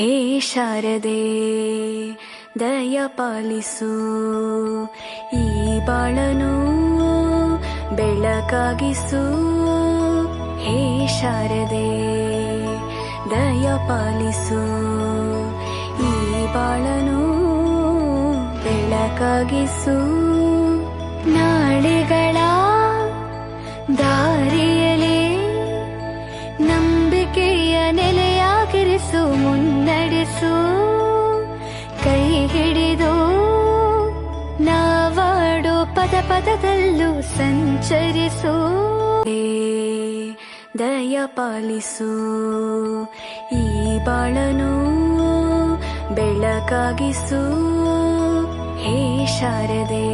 ಹೇ ಶಾರದೆ ದಯ ಪಾಲಿಸು, ಈ ಬಾಳನು ಬೆಳಕಾಗಿಸು. ಹೇ ಶಾರದೆ ದಯ ಪಾಲಿಸು, ಈ ಬಾಳನು ಬೆಳಕಾಗಿಸು. ನಾಳೆಗಳ ದಾರಿಯಲೇ ನಂಬಿಕೆಯ ನೆಲೆಯಾಗಿರಿಸು, ಮುನ್ನಡೆಸು. ಕೈ ಹಿಡಿದು ನಾವಾಡೋ ಪದ ಪದದಲ್ಲೂ ಸಂಚರಿಸು. ದಯ ಪಾಲಿಸು, ಈ ಬಾಳನು ಬೆಳಕಾಗಿಸು. ಹೇ ಶಾರದೆ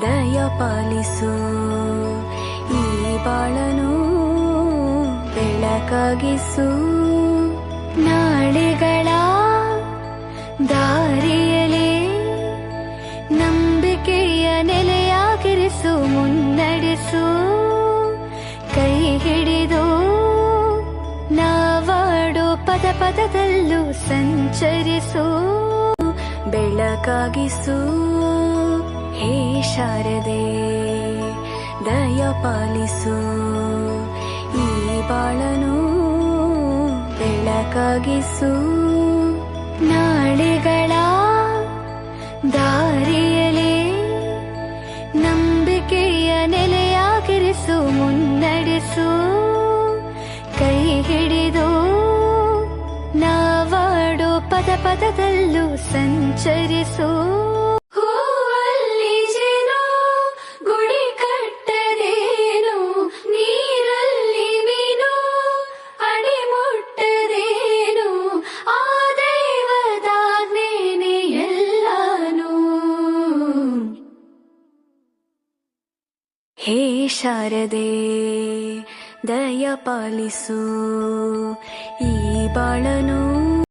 ದಯ ಪಾಲಿಸು, ಈ ಬಾಳನು ಬೆಳಕಾಗಿಸು. ನಾಳೆಗಳ ದಾರಿಯಲೇ ನಂಬಿಕೆಯ ನೆಲೆಯಾಗಿರಿಸು, ಮುನ್ನಡೆಸು. ಕೈ ಹಿಡಿದು ನಾವಾಡೋ ಪದ ಪದದಲ್ಲೂ ಸಂಚರಿಸು. ಬೆಳಕಾಗಿಸು, ಹೇ ಶಾರದೆ ದಯ ಪಾಲಿಸು, ಈ ಬಾಳನು ಬೆಳಕಾಗಿಸು. ನಾಳೆಗಳ ದಾರಿಯಲೇ ನಂಬಿಕೆಯ ನೆಲೆಯಾಗಿರಿಸು, ಮುನ್ನಡೆಸು. ಕೈ ಹಿಡಿದು ನಾವಾಡೋ ಪದ ಪದದಲ್ಲೂ ಸಂಚರಿಸು. ಹೂವಲ್ಲಿ ಜೇನು ಗುಡಿ ಕಟ್ಟದೇನು, ನೀರಲ್ಲಿ ಮೀನು ಅಡಿ ಮುಟ್ಟದೇನು, ಆ ದೈವದಾಜ್ಞೆನೇ ಎಲ್ಲಾನು. ಹೇ ಶಾರದೆ ದಯ ಪಾಲಿಸು, ಈ ಬಾಳನು